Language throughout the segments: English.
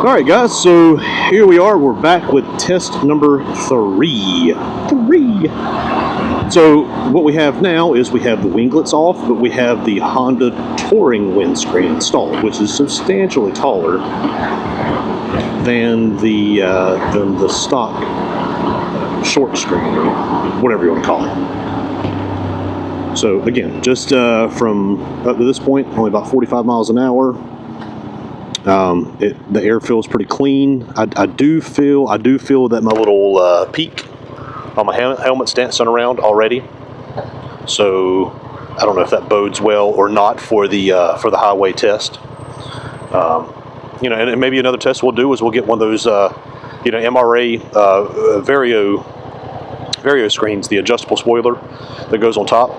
Alright guys, so here we are, we're back with test number 3. So what we have now is we have the winglets off, but we have the Honda Touring windscreen installed, which is substantially taller than the stock short screen, or whatever you want to call it. So again, just from up to this point, only about 45 miles an hour. The air feels pretty clean. I do feel that my little peak on my helmet's dancing around already. So I don't know if that bodes well or not for the highway test. You know, and maybe another test we'll do is we'll get one of those MRA Vario screens, the adjustable spoiler that goes on top.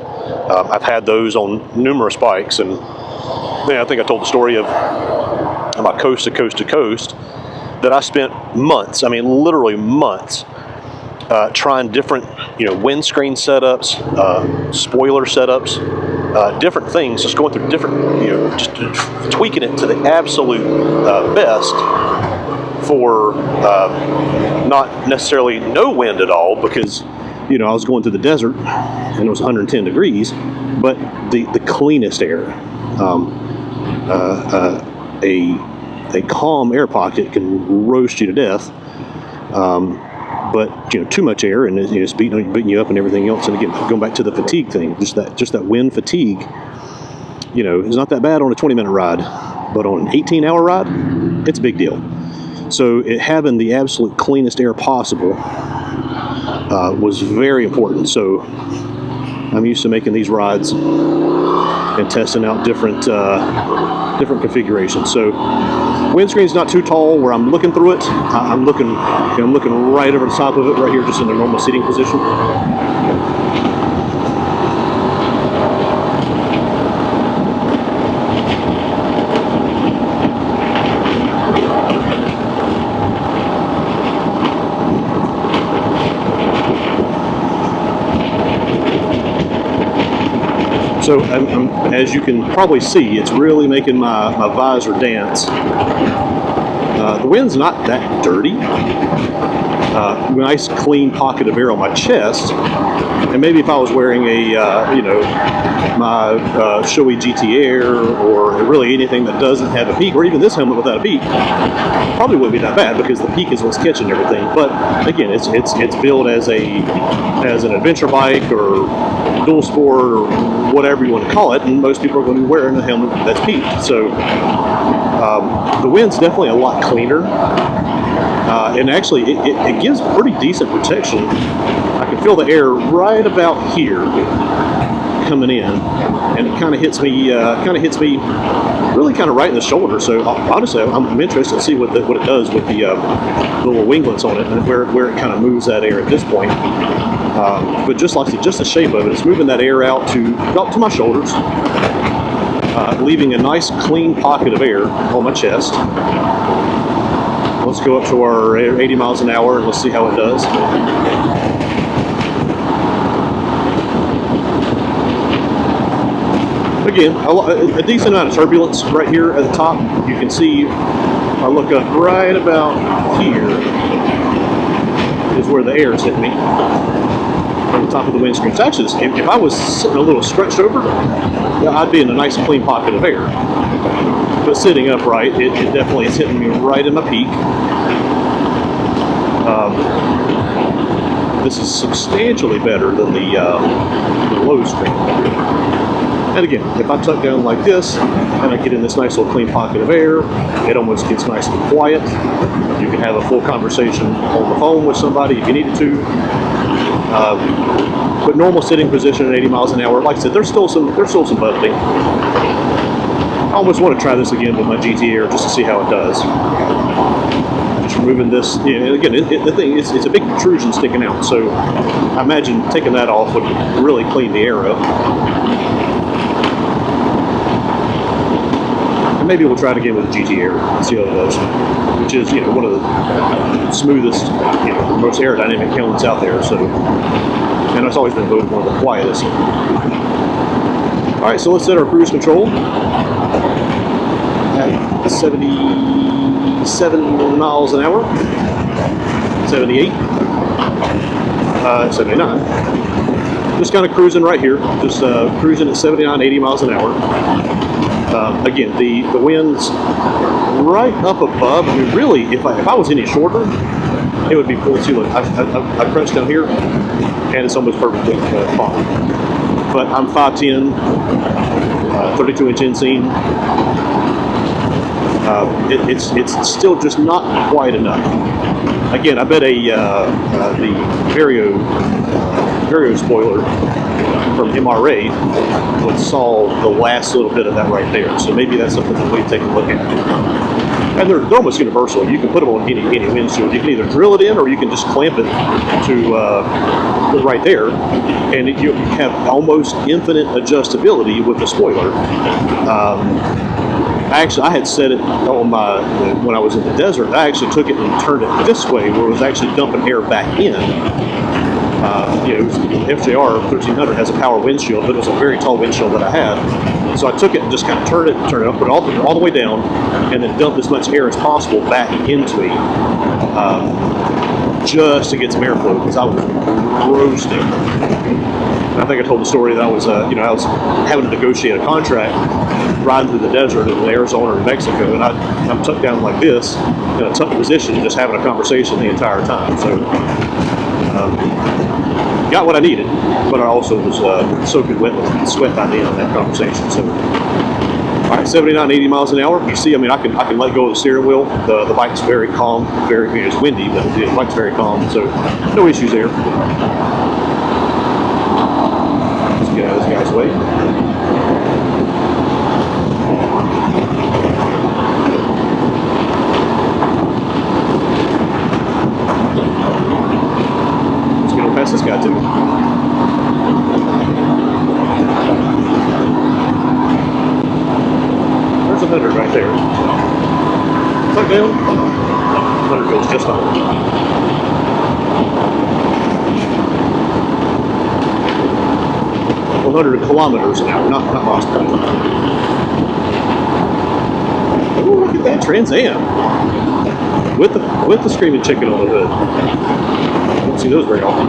I've had those on numerous bikes, and I think I told the story of about coast to coast to coast that I spent months, I mean literally months, trying different windscreen setups, spoiler setups, different things, just going through different, just tweaking it to the absolute best for not necessarily no wind at all, because I was going through the desert and it was 110 degrees, but the cleanest air. A calm air pocket can roast you to death, but too much air and it's beating you up and everything else. And again, going back to the fatigue thing, just that wind fatigue, it's not that bad on a 20-minute ride, but on an 18-hour ride, it's a big deal. So having the absolute cleanest air possible was very important. So I'm used to making these rides and testing out different configurations. So windscreen's not too tall where I'm looking through it. I'm looking right over the top of it right here, just in a normal seating position. So as you can probably see, it's really making my visor dance. The wind's not that dirty. Nice clean pocket of air on my chest. And maybe if I was wearing my Shoei GT Air, or really anything that doesn't have a peak, or even this helmet without a peak, probably wouldn't be that bad, because the peak is what's catching everything. But again, it's billed as an adventure bike or dual sport or whatever you want to call it, and most people are going to be wearing a helmet that's peaked. So the wind's definitely a lot cleaner, and actually it gives pretty decent protection. I can feel the air right about here coming in, and it kind of hits me really kind of right in the shoulder. So honestly, I'm interested to see what it does with the little winglets on it, and where it kind of moves that air at this point. But just the shape of it, it's moving that air out to my shoulders, leaving a nice clean pocket of air on my chest. Let's go up to our 80 miles an hour and let's see how it does. Again, a decent amount of turbulence right here at the top. You can see, I look up right about here is where the air is hitting me on the top of the windscreen. So actually, if I was sitting a little stretched over, I'd be in a nice clean pocket of air. But sitting upright, it definitely is hitting me right in my peak. This is substantially better than the low screen. And again, if I tuck down like this and I get in this nice little clean pocket of air, it almost gets nice and quiet. You can have a full conversation on the phone with somebody if you needed to. But normal sitting position at 80 miles an hour, like I said, there's still some bubbling. I almost want to try this again with my GT Air just to see how it does. Just removing this, again, the thing is, it's a big protrusion sticking out, so I imagine taking that off would really clean the air up. Maybe we'll try it again with the GT Air and see how it does, which is, one of the smoothest, most aerodynamic helmets out there. So, and it's always been voted one of the quietest. All right, so let's set our cruise control at 70, 77 miles an hour, 78, 79. Just kind of cruising right here, just cruising at 79, 80 miles an hour. Again, the wind's right up above. I mean, really, if I was any shorter, it would be cool too. Look, I crunched down here, and it's almost perfectly fine. But I'm 5'10", 32-inch inseam. It's still just not quite enough. Again, I bet the Vario spoiler from MRA would solve the last little bit of that right there. So maybe that's something that we take a look at. And they're almost universal. You can put them on any windshield. You can either drill it in, or you can just clamp it to right there, and you have almost infinite adjustability with the spoiler. I had set it on when I was in the desert. I actually took it and turned it this way, where it was actually dumping air back in. FJR 1300 has a power windshield, but it was a very tall windshield that I had. So I took it and just kind of turned it up, put it all the way down, and then dumped as much air as possible back into it, just to get some airflow, because I was roasting. And I think I told the story that I was having to negotiate a contract riding through the desert in Arizona or Mexico, and I'm tucked down like this in a tucked position, just having a conversation the entire time. So got what I needed, but I also was soaking wet with sweat by the end of that conversation. So, all right, 79, 80 miles an hour. You see, I mean, I can let go of the steering wheel. The bike's very calm, it's windy, but the bike's very calm, so no issues there. Let's get out of this guy's way. This guy too. There's 100 right there. Tuck down. 100 goes just on. 100 kilometers an hour, not miles per hour. Oh, look at that Trans Am with the screaming chicken on the hood. Don't see those very often.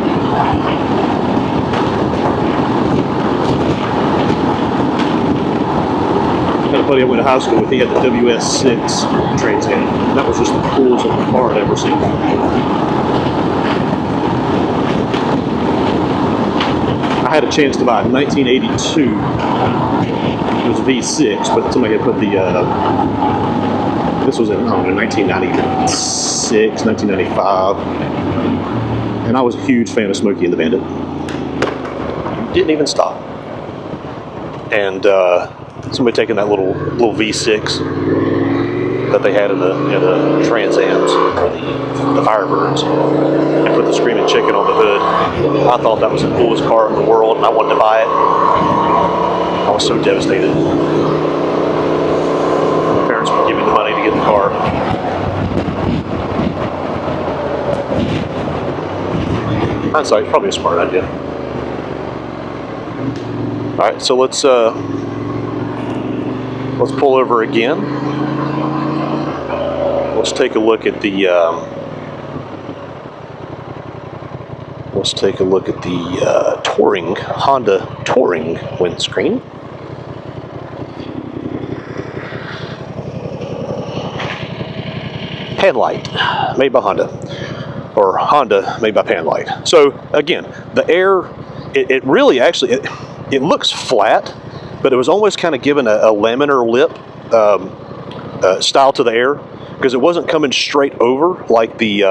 I had a buddy I went to high school with. He had the WS6 Trans Am. That was just the coolest looking car I'd ever seen. I had a chance to buy a 1982. It was V6, but somebody had put the this was in 1996, 1995. And I was a huge fan of Smokey and the Bandit. Didn't even stop. And somebody taking that little V6 that they had in the Trans Ams, or the Firebirds, and put the Screaming Chicken on the hood. I thought that was the coolest car in the world, and I wanted to buy it. I was so devastated. My parents would give me the money to get the car. Hindsight, probably a smart idea. All right, so let's pull over again. Let's take a look at the Honda Touring windscreen. Panlight, made by Honda. Or Honda made by Panlight. So again, the air, it really actually, it looks flat, but it was almost kind of given a laminar lip style to the air, because it wasn't coming straight over like the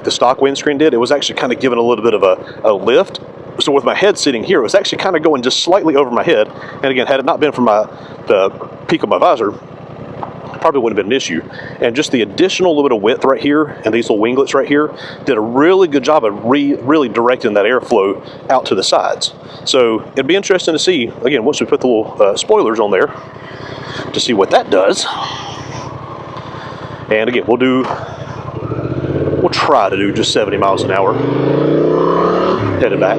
stock windscreen did. It was actually kind of given a little bit of a lift. So with my head sitting here, it was actually kind of going just slightly over my head. And again, had it not been for the peak of my visor, probably wouldn't have been an issue. And just the additional little bit of width right here and these little winglets right here did a really good job of really directing that airflow out to the sides. So it'd be interesting to see, again, once we put the little spoilers on there, to see what that does. And again, we'll try to do just 70 miles an hour headed back.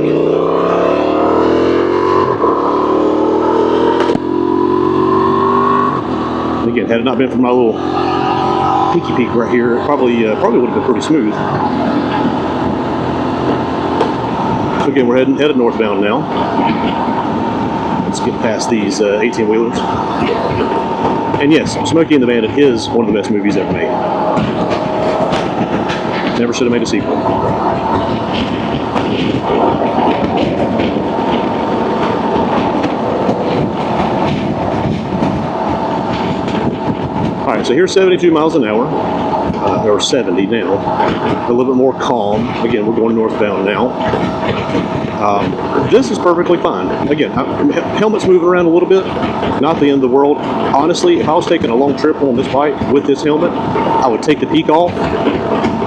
Again, had it not been for my little peaky peak right here, it probably would have been pretty smooth. So again, we're headed northbound now. Let's get past these 18-wheelers. And yes, Smokey and the Bandit is one of the best movies ever made. Never should have made a sequel. All right, so here's 72 miles an hour, or 70 now. A little bit more calm. Again, we're going northbound now. This is perfectly fine. Again, helmet's moving around a little bit. Not the end of the world. Honestly, if I was taking a long trip on this bike with this helmet, I would take the peak off,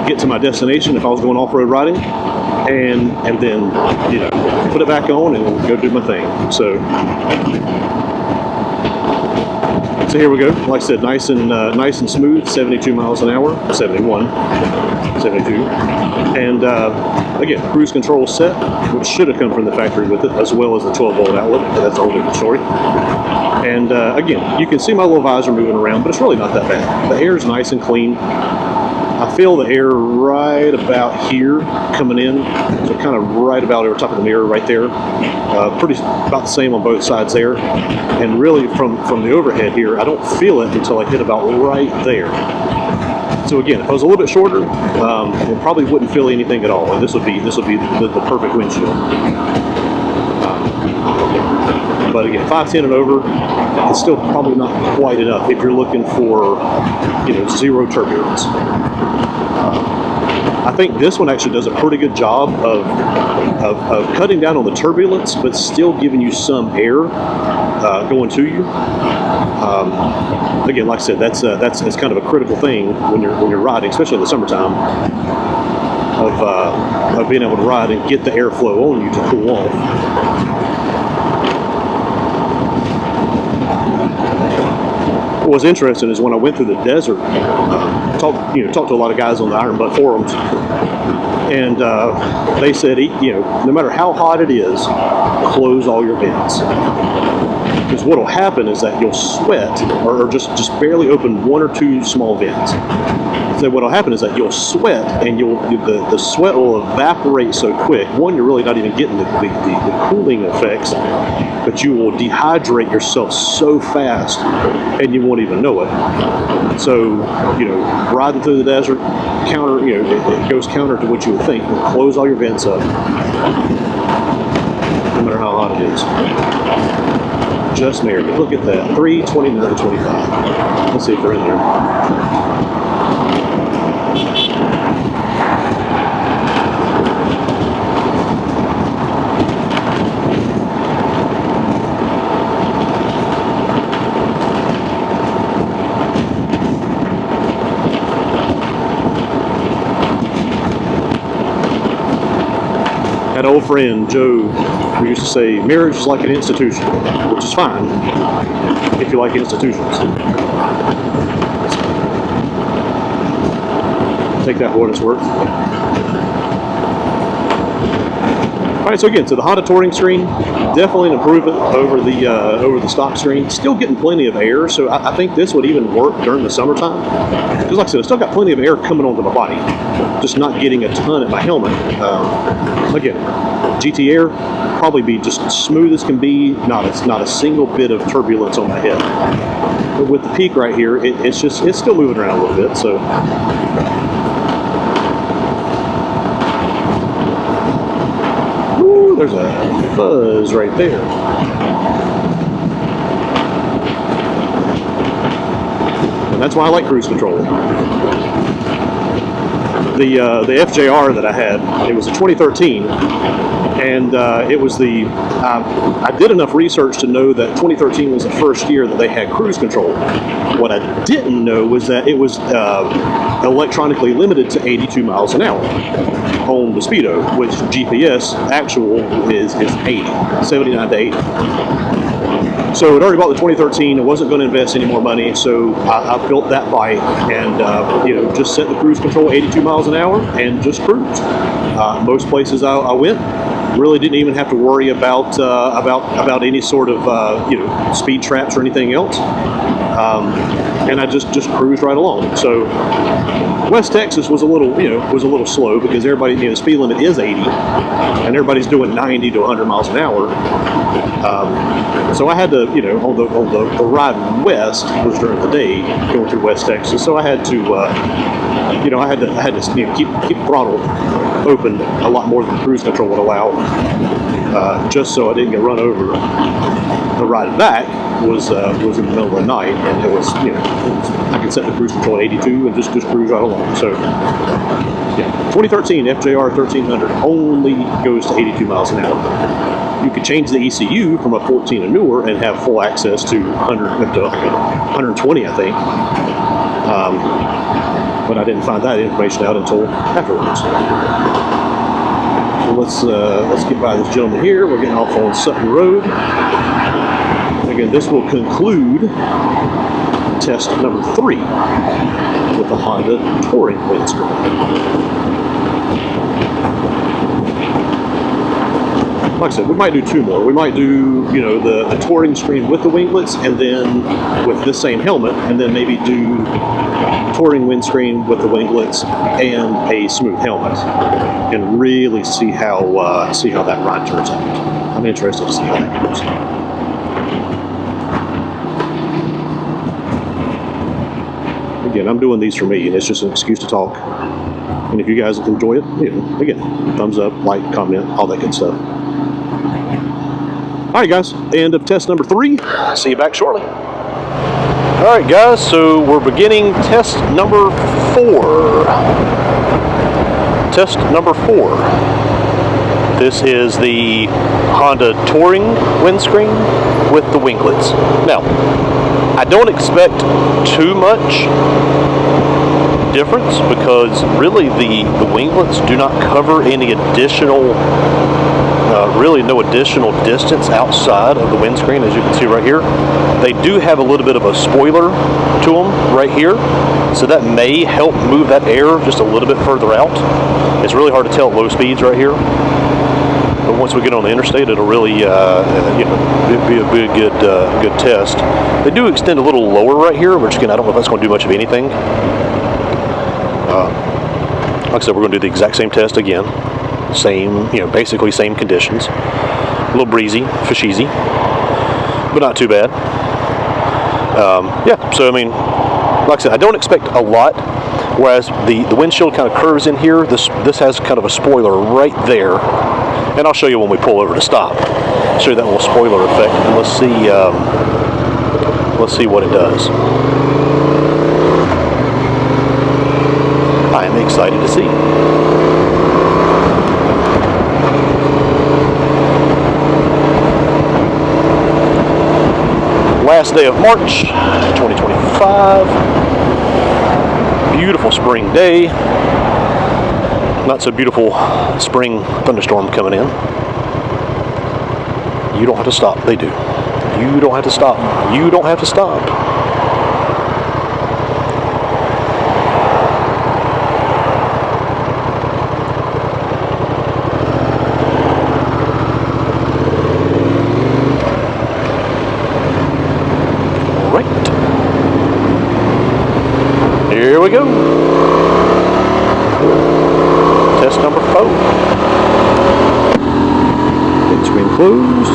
get to my destination if I was going off-road riding, and then, you know, put it back on and go do my thing. So here we go. Like I said, nice and smooth, 72 miles an hour, 71, 72. And again, cruise control set, which should have come from the factory with it, as well as the 12-volt outlet, but that's a whole different story. And again, you can see my little visor moving around, but it's really not that bad. The air is nice and clean. I feel the air right about here coming in, so kind of right about over top of the mirror right there. Pretty about the same on both sides there. And really from the overhead here, I don't feel it until I hit about right there. So again, if I was a little bit shorter, it probably wouldn't feel anything at all. And this would be the perfect windshield. But again, 510 and over, it's still probably not quite enough if you're looking for, you know, zero turbulence. I think this one actually does a pretty good job of cutting down on the turbulence, but still giving you some air going to you. Again, like I said, that's kind of a critical thing when you're riding, especially in the summertime, of being able to ride and get the airflow on you to cool off. What was interesting is when I went through the desert, talked to a lot of guys on the Iron Butt forums, and they said, you know, no matter how hot it is, close all your vents. Because what will happen is that you'll sweat, or just barely open one or two small vents. So what will happen is that you'll sweat, and the sweat will evaporate so quick. One, you're really not even getting the cooling effects, but you will dehydrate yourself so fast, and you won't even know it. So, you know, riding through the desert, it goes counter to what you would think. Close all your vents up, no matter how hot it is. Just married. Look at that, 329.25. Let's see if they're in there. Had an old friend, Joe, who used to say, marriage is like an institution, which is fine if you like institutions. Take that for what it's worth. All right, so again, the Honda Touring screen, definitely an improvement over the stock screen. Still getting plenty of air, so I think this would even work during the summertime. Because like I said, I still got plenty of air coming onto my body, just not getting a ton at my helmet. Again, GT Air probably be just smooth as can be, not a single bit of turbulence on my head. But with the peak right here, it's still moving around a little bit, so. Ooh, there's a fuzz right there. And that's why I like cruise control. The FJR that I had, it was a 2013, and it was I did enough research to know that 2013 was the first year that they had cruise control. What I didn't know was that it was electronically limited to 82 miles an hour on the Speedo, which GPS actual is 80, 79 to 80. So I'd already bought the 2013. I wasn't going to invest any more money, so I built that bike and just set the cruise control 82 miles an hour and just cruised. Most places I went, really didn't even have to worry about any sort of speed traps or anything else. And I just cruised right along. So West Texas was a little slow because everybody, the speed limit is 80, and everybody's doing 90 to 100 miles an hour. So I had to, on the ride west was during the day going through West Texas. So I had to, I had to keep throttle open a lot more than cruise control would allow, just so I didn't get run over. The ride back was in the middle of the night, and it was, I could set the cruise control at 82 and just cruise right along. So, yeah, 2013 FJR 1300 only goes to 82 miles an hour. You could change the ECU from a 14 and newer and have full access to 120, I think. But I didn't find that information out until afterwards. So let's get by this gentleman here. We're getting off on Sutton Road. Again, this will conclude test number 3 with the Honda Touring Windscreen. Like I said, we might do 2 more. We might do, the touring screen with the winglets, and then with this same helmet, and then maybe do touring windscreen with the winglets and a smooth helmet, and really see how that ride turns out. I'm interested to see how that goes. Again, I'm doing these for me, and it's just an excuse to talk. And if you guys enjoy it, again, thumbs up, like, comment, all that good stuff. All right, guys, end of test number 3. See you back shortly. All right, guys, so we're beginning test number 4. Test number 4. This is the Honda Touring Windscreen with the winglets. Now, I don't expect too much difference because really the winglets do not cover any additional really no additional distance outside of the windscreen, as you can see right here. They do have a little bit of a spoiler to them right here, so that may help move that air just a little bit further out. It's really hard to tell at low speeds right here, but once we get on the interstate, it'll really be a good test. They do extend a little lower right here, which again, I don't know if that's going to do much of anything. Like I said, we're going to do the exact same test again. Same, basically same conditions. A little breezy, fishy-easy, but not too bad. Yeah, so I mean, like I said, I don't expect a lot. Whereas the windshield kind of curves in here. This has kind of a spoiler right there, and I'll show you when we pull over to stop. Show you that little spoiler effect, and let's see what it does. I am excited to see. Last day of March 2025. Beautiful spring day. Not so beautiful spring thunderstorm coming in. You don't have to stop. They do. You don't have to stop. You don't have to stop. Here we go. Test number 4. Windscreen closed.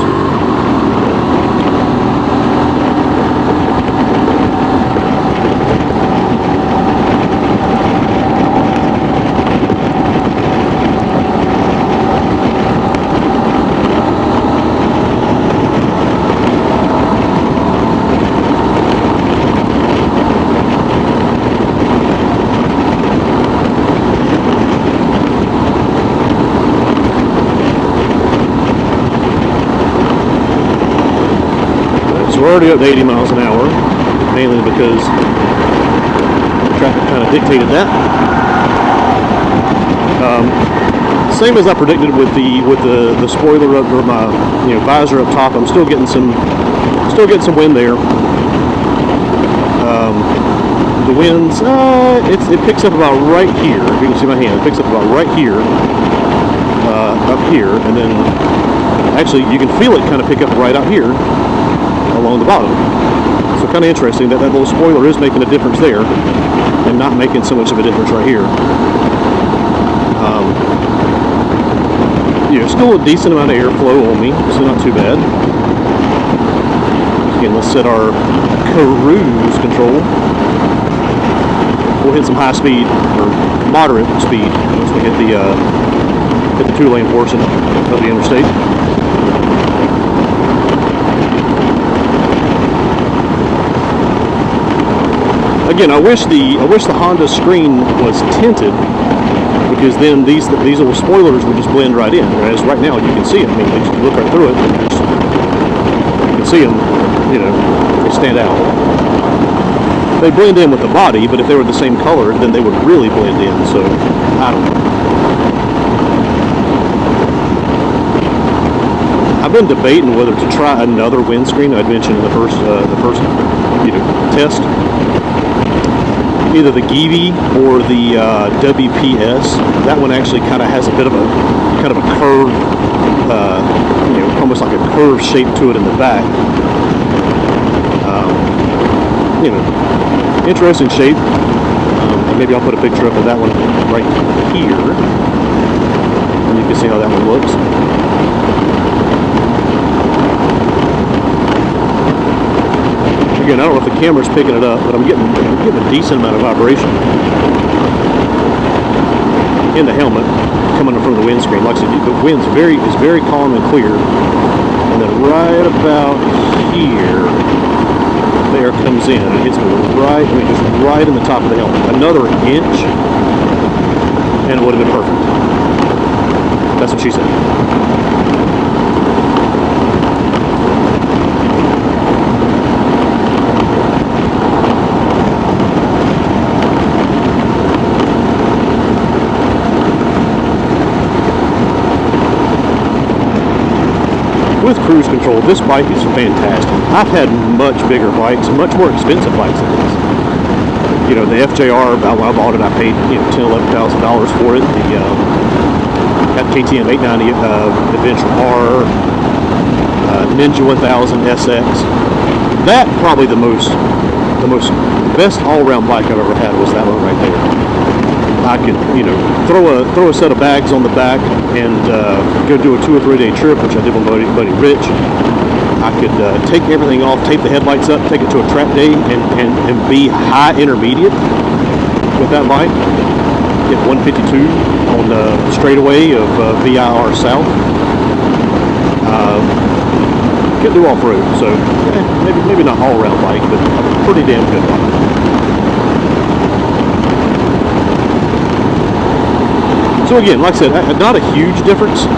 We're already up to 80 miles an hour, mainly because traffic kind of dictated that. Same as I predicted with the spoiler up, or my visor up top. I'm still getting some wind there. The winds, it picks up about right here. If you can see my hand, it picks up about right here, up here, and then actually you can feel it kind of pick up right out here along the bottom. So kind of interesting that little spoiler is making a difference there and not making so much of a difference right here. Still a decent amount of airflow on me, so not too bad. Again, let's set our cruise control. We'll hit some high speed or moderate speed once we hit the 2-lane portion of the interstate. Again, I wish the Honda screen was tinted, because then these little spoilers would just blend right in. Whereas right now you can see it. I mean, you look right through it, and you can see them. They stand out. They blend in with the body, but if they were the same color, then they would really blend in. So I don't know. I've been debating whether to try another windscreen. I'd mentioned in the first test. Either the Givi or the WPS. That one actually kind of has a bit of a curve, almost like a curved shape to it in the back. Interesting shape. And maybe I'll put a picture up of that one right here, and you can see how that one looks. Again, I don't know if the camera's picking it up, but I'm getting a decent amount of vibration in the helmet coming from the windscreen. Like I said, the wind is very calm and clear, and then right about here, the air comes in and it hits me just right in the top of the helmet. Another inch, and it would have been perfect. That's what she said. With cruise control, this bike is fantastic. I've had much bigger bikes, much more expensive bikes than this. The FJR, about when I bought it, I paid $10,000, $11,000 for it. Got KTM 890 Adventure R, Ninja 1000 SX. That probably the best all-around bike I've ever had was that one right there. I could, throw a set of bags on the back and go do a 2 or 3 day trip, which I did with my buddy Rich. I could take everything off, tape the headlights up, take it to a track day, and be high intermediate with that bike. Hit 152 on the straightaway of VIR South. Could do off-road, so maybe not all-around bike, but a pretty damn good bike. So again, like I said, not a huge difference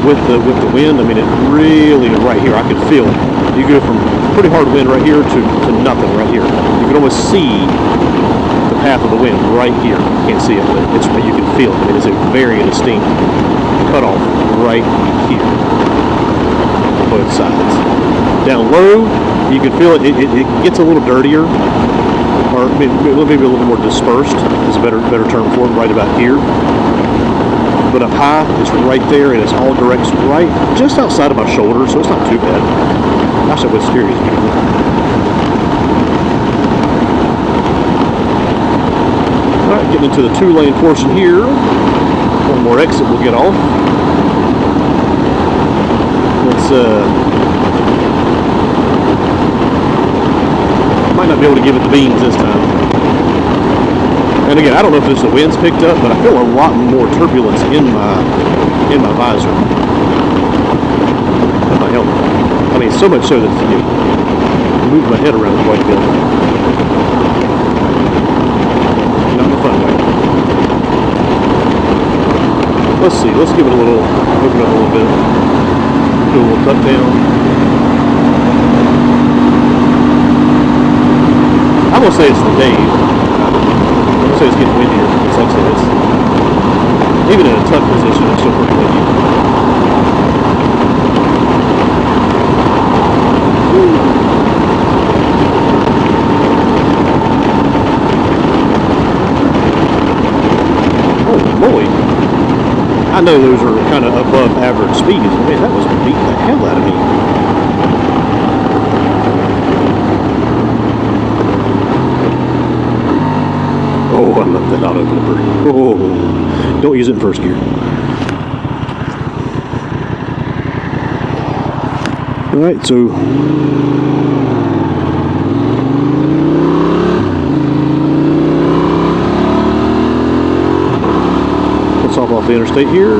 with the wind. I mean, it really right here, I could feel it. You go from pretty hard wind right here to nothing right here. You can almost see the path of the wind right here. You can't see it, but you can feel it. It is a very distinct cutoff right here on both sides. Down low, you can feel it. It gets a little dirtier, or maybe a little more dispersed is a better term for it, right about here. But up high, it's right there, and it's all direct, right just outside of my shoulder, so it's not too bad. Gosh, that was scary. Alright, getting into the 2-lane portion here. One more exit, we'll get off. Let's might not be able to give it the beans this time. And again, I don't know if the wind's picked up, but I feel a lot more turbulence in my visor, in my helmet. I mean, so much so that I move my head around quite a bit. Not in a fun way. Let's see. Let's give it a little, open up a little bit. Do a little cut down. I'm gonna say it's the day. I'm gonna say it's getting windier. It's like I said, Even in a tuck position, it's still pretty leaky. Oh, moly. I know those are kind of above average speeds. Man, that was beating the hell out of me. Oh, I left that auto flipper. Oh, don't use it in first gear. Alright, so let's hop off the interstate here.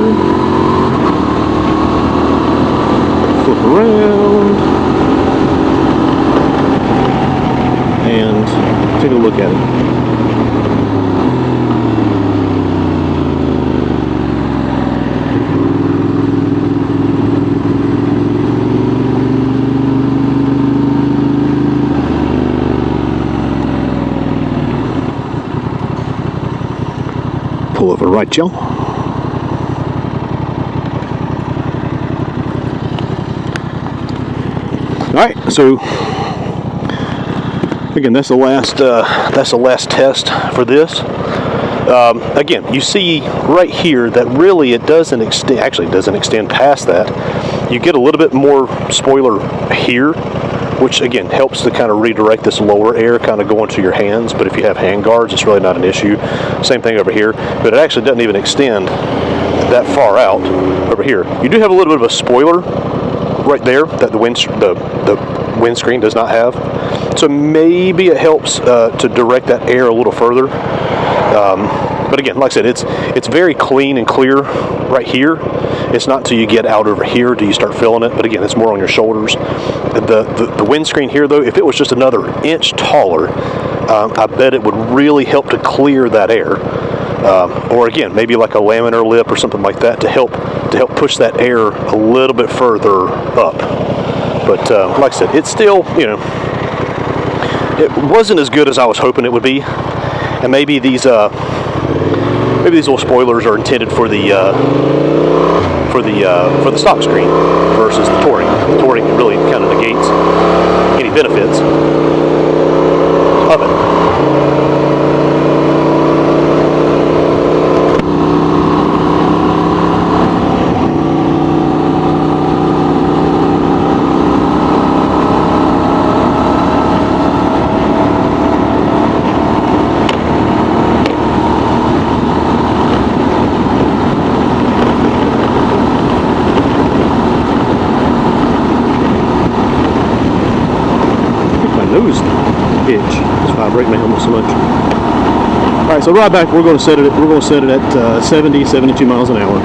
Flip around. And take a look at it. Pull over right, y'all. Alright, so again, that's the last test for this. Again, you see right here that really it doesn't extend. Actually, it doesn't extend past that. You get a little bit more spoiler here, which again helps to kind of redirect this lower air kind of going to your hands. But if you have hand guards, it's really not an issue. Same thing over here, but it actually doesn't even extend that far out over here. You do have a little bit of a spoiler right there that the windscreen does not have. So maybe it helps to direct that air a little further. But again, like I said, it's very clean and clear right here. It's not till you get out over here do you start feeling it. But again, it's more on your shoulders. The windscreen here, though, if it was just another inch taller, I bet it would really help to clear that air. Or again, maybe like a laminar lip or something like that to help push that air a little bit further up. But like I said, it's still, it wasn't as good as I was hoping it would be. And maybe these little spoilers are intended for the stock screen versus the touring. The touring really kind of negates any benefits of it. Nose itch. Just vibrate my helmet so much. All right, so right back, we're going to set it at 70, 72 miles an hour.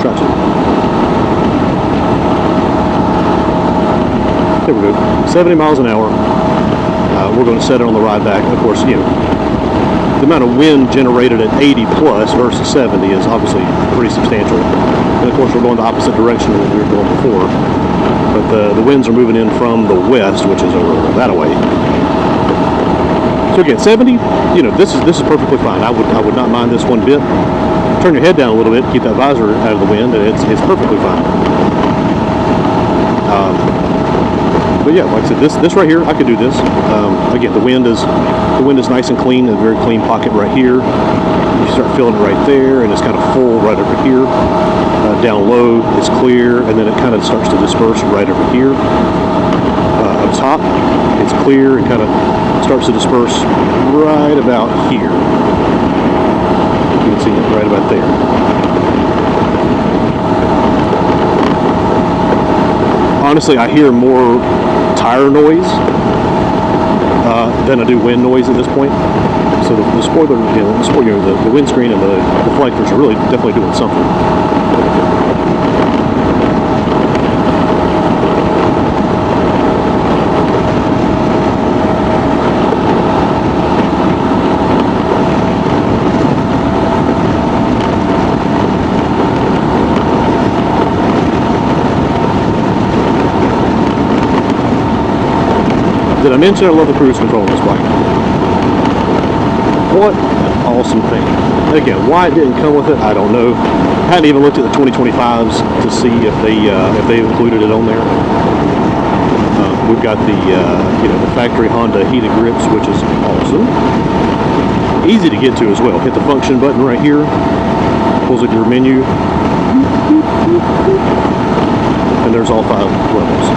Try to. There we go. 70 miles an hour. We're going to set it on the ride back. Of course, the amount of wind generated at 80 plus versus 70 is obviously pretty substantial. And of course we're going the opposite direction than we were going before. But the winds are moving in from the west, which is over that way. So again, 70, this is perfectly fine. I would not mind this one bit. Turn your head down a little bit, keep that visor out of the wind, and it's perfectly fine. But yeah, like I said, this right here, I could do this. Again, the wind is nice and clean, a very clean pocket right here. You start feeling it right there, and it's kind of full right over here. Down low, it's clear, and then it kind of starts to disperse right over here. Up top, it's clear and kind of starts to disperse right about here. You can see it right about there. Honestly, I hear more tire noise than I do wind noise at this point. So the spoiler, the windscreen and the deflectors are really definitely doing something. Did I mention I love the cruise control on this bike? What an awesome thing. Again, why it didn't come with it, I don't know. I hadn't even looked at the 2025s to see if they included it on there. We've got the the factory Honda heated grips, which is awesome. Easy to get to as well. Hit the function button right here, pulls up your menu, and there's all 5 levels.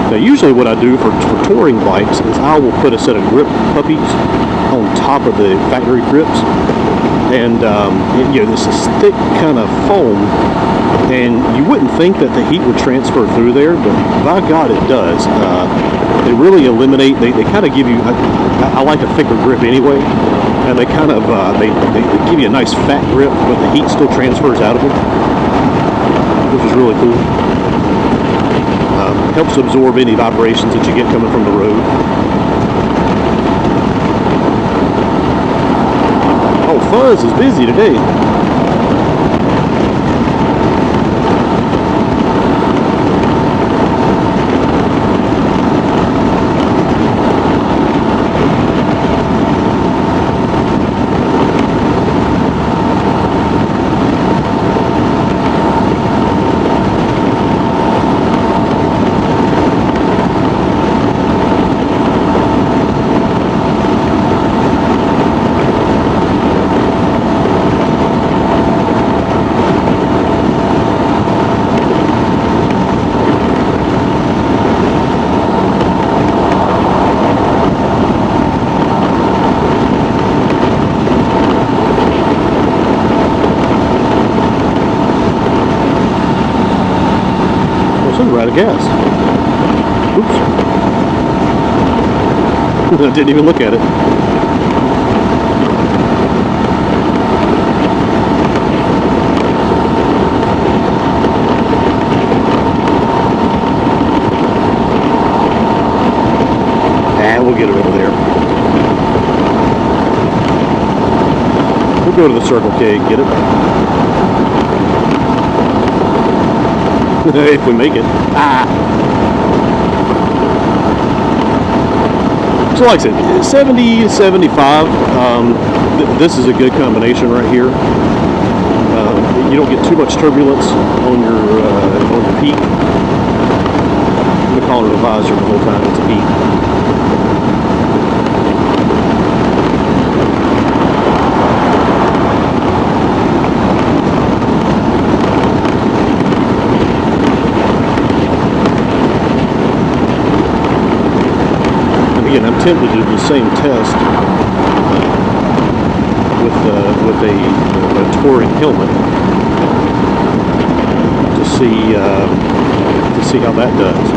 Now, usually what I do for touring bikes is I will put a set of grip puppies on top of the factory grips, and this is thick kind of foam, and you wouldn't think that the heat would transfer through there, but by God it does. They really eliminate, they kind of give you, I like a thicker grip anyway, and they kind of, they give you a nice fat grip, but the heat still transfers out of it, which is really cool. Helps absorb any vibrations that you get coming from the road. Oh, Fuzz is busy today. We're out of gas. Oops. I didn't even look at it. We'll get it over there. We'll go to the Circle K and get it. If we make it. So like I said, 70 to 75, this is a good combination right here. You don't get too much turbulence on your peak. I'm calling it a visor the whole time, it's a peak. Again, I'm tempted to do the same test with a touring helmet to see how that does.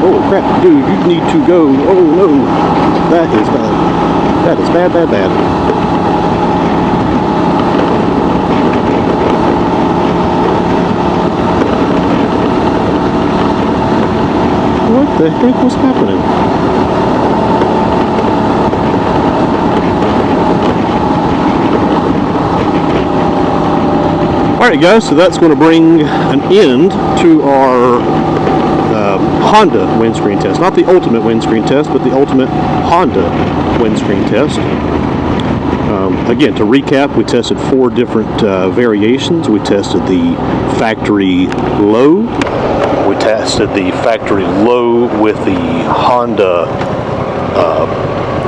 Oh crap, dude, you need to go. Oh no, that is bad. That is bad, bad, bad. What the heck was happening? Alright guys, so that's going to bring an end to our Honda windscreen test. Not the ultimate windscreen test, but the ultimate Honda windscreen test. Again, to recap, we tested 4 different variations. We tested the factory low. We tested the factory low with the Honda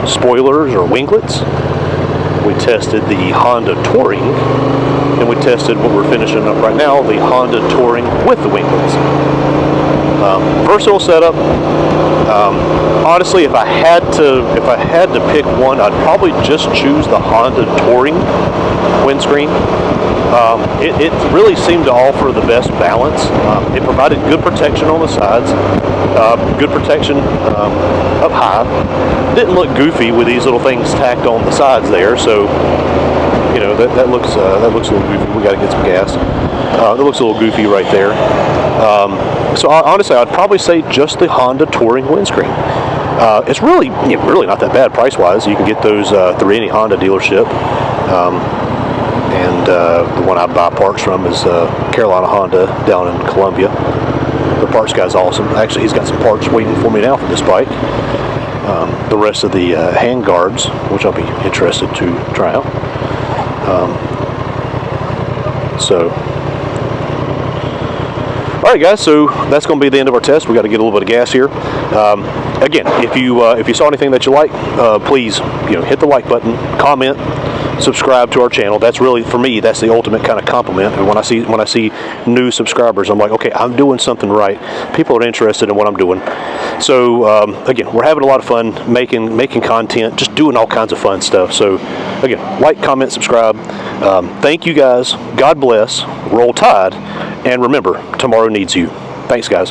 spoilers or winglets. We tested the Honda Touring, and we tested what we're finishing up right now, the Honda Touring with the winglets. Versatile setup. Honestly, if I had to pick one, I'd probably just choose the Honda Touring windscreen. It really seemed to offer the best balance. It provided good protection on the sides, good protection up high. Didn't look goofy with these little things tacked on the sides there, so you know that looks a little goofy. We got to get some gas. That looks a little goofy right there. So honestly, I'd probably say just the Honda Touring windscreen. It's really not that bad price-wise. You can get those through any Honda dealership. And the one I buy parts from is Carolina Honda down in Columbia. The parts guy's awesome. Actually, he's got some parts waiting for me now for this bike. The rest of the hand guards, which I'll be interested to try out. All right, guys. So that's going to be the end of our test. We got to get a little bit of gas here. Again, if you saw anything that you like, please hit the like button, comment, subscribe to our channel. That's really, for me, that's the ultimate kind of compliment. And when I see new subscribers, I'm like, okay, I'm doing something right. People are interested in what I'm doing. So again, we're having a lot of fun making content, just doing all kinds of fun stuff. So again, like, comment, subscribe. Thank you guys. God bless. Roll Tide. And remember, tomorrow needs you. Thanks, guys.